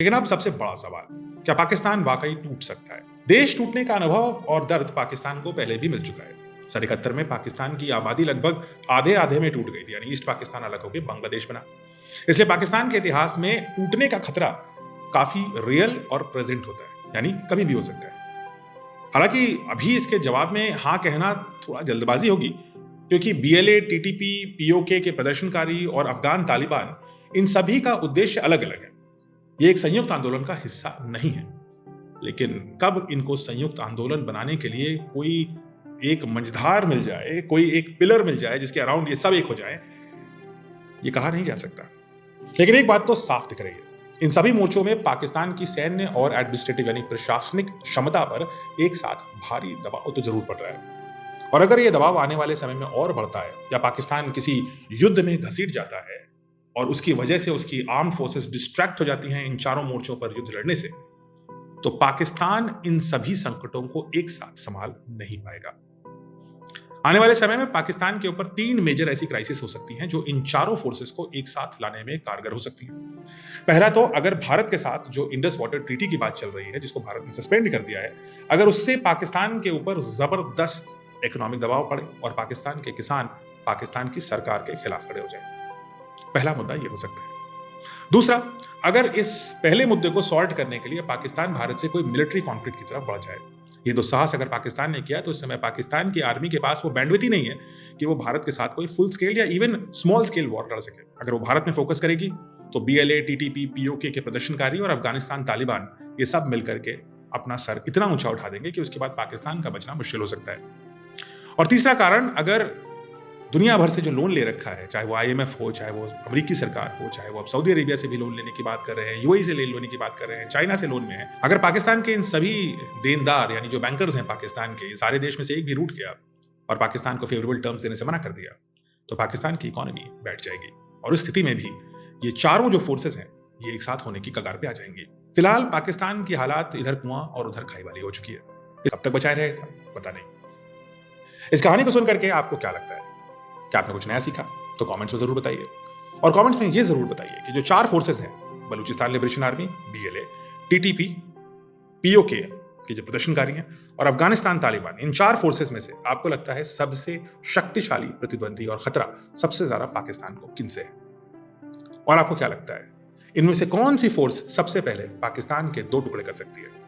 लेकिन अब सबसे बड़ा सवाल, क्या पाकिस्तान वाकई टूट सकता है? देश टूटने का अनुभव और दर्द पाकिस्तान को पहले भी मिल चुका है। सन 71 में पाकिस्तान की आबादी लगभग आधे आधे में टूट गई थी, यानी ईस्ट पाकिस्तान अलग होकर बांग्लादेश बना। इसलिए पाकिस्तान के इतिहास में टूटने का खतरा काफी रियल और प्रेजेंट होता है, यानी कभी भी हो सकता है। हालांकि अभी इसके जवाब में हाँ कहना थोड़ा जल्दबाजी होगी, क्योंकि बीएलए, टीटीपी, पीओके के प्रदर्शनकारी और अफगान तालिबान, इन सभी का उद्देश्य अलग अलग है। ये एक संयुक्त आंदोलन का हिस्सा नहीं है। लेकिन कब इनको संयुक्त आंदोलन बनाने के लिए कोई एक मंझधार मिल जाए, कोई एक पिलर मिल जाए जिसके अराउंड ये सब एक हो जाए, ये कहा नहीं जा सकता। लेकिन एक बात तो साफ दिख रही है, इन सभी मोर्चों में पाकिस्तान की सैन्य और एडमिनिस्ट्रेटिव यानी प्रशासनिक क्षमता पर एक साथ भारी दबाव तो जरूर पड़ रहा है। और अगर ये दबाव आने वाले समय में और बढ़ता है या पाकिस्तान किसी युद्ध में घसीट जाता है और उसकी वजह से उसकी आर्म्ड फोर्सेस डिस्ट्रैक्ट हो जाती हैं इन चारों मोर्चों पर युद्ध लड़ने से, तो पाकिस्तान इन सभी संकटों को एक साथ संभाल नहीं पाएगा। आने वाले समय में पाकिस्तान के ऊपर 3 मेजर ऐसी क्राइसिस हो सकती हैं जो इन चारों फोर्सेस को एक साथ लाने में कारगर हो सकती हैं। पहला तो, अगर भारत के साथ जो इंडस वाटर ट्रीटी की बात चल रही है, जिसको भारत ने सस्पेंड कर दिया है, अगर उससे पाकिस्तान के ऊपर जबरदस्त इकोनॉमिक दबाव पड़े और पाकिस्तान के किसान पाकिस्तान की सरकार के खिलाफ खड़े हो जाएं। पहला मुद्दा यह हो सकता है। दूसरा, अगर इस पहले मुद्दे को सॉल्व करने के लिए पाकिस्तान भारत से कोई मिलिट्री कॉन्फ्लिक्ट की तरफ बढ़ जाए, ये दुस्साहस अगर पाकिस्तान ने किया तो इस समय पाकिस्तान की आर्मी के पास वो बैंडविड्थ ही नहीं है कि वो भारत के साथ कोई फुल स्केल या इवन स्मॉल स्केल वॉर लड़ सके। अगर वो भारत में फोकस करेगी तो बीएलए, टीटीपी, पीओके के प्रदर्शनकारी और अफगानिस्तान तालिबान, ये सब मिलकर के अपना सर इतना ऊंचा उठा देंगे कि उसके बाद पाकिस्तान का बचना मुश्किल हो सकता है। और तीसरा कारण, अगर दुनिया भर से जो लोन ले रखा है, चाहे वो आईएमएफ हो, चाहे वो अमेरिकी सरकार हो, चाहे वो अब सऊदी अरेबिया से भी लोन लेने की बात कर रहे हैं, यूएई से लोन लेने की बात कर रहे हैं, चाइना से लोन में है, अगर पाकिस्तान के इन सभी देनदार यानी जो बैंकर्स हैं पाकिस्तान के, सारे देश में से एक भी रूठ गया और पाकिस्तान को फेवरेबल टर्म्स देने से मना कर दिया, तो पाकिस्तान की इकोनॉमी बैठ जाएगी। और इस स्थिति में भी ये चारों जो फोर्सेस हैं, ये एक साथ होने की कगार पे आ जाएंगी। फिलहाल पाकिस्तान की हालात इधर कुआं और उधर खाई वाली हो चुकी है। कब तक बचाए रहेगा पता नहीं। इस कहानी को सुनकर के आपको क्या लगता है? क्या आपने कुछ नया सीखा? तो कमेंट्स में जरूर बताइए। और कमेंट्स में ये जरूर बताइए कि जो 4 फोर्सेस हैं, Balochistan liberation army, BLA, TTP, PoK के जो प्रदर्शनकारी हैं और अफगानिस्तान तालिबान, इन 4 फोर्सेस में से आपको लगता है सबसे शक्तिशाली प्रतिद्वंदी और खतरा सबसे ज्यादा पाकिस्तान को किनसे है? और आपको क्या लगता है, इनमें से कौन सी फोर्स सबसे पहले पाकिस्तान के 2 टुकड़े कर सकती है?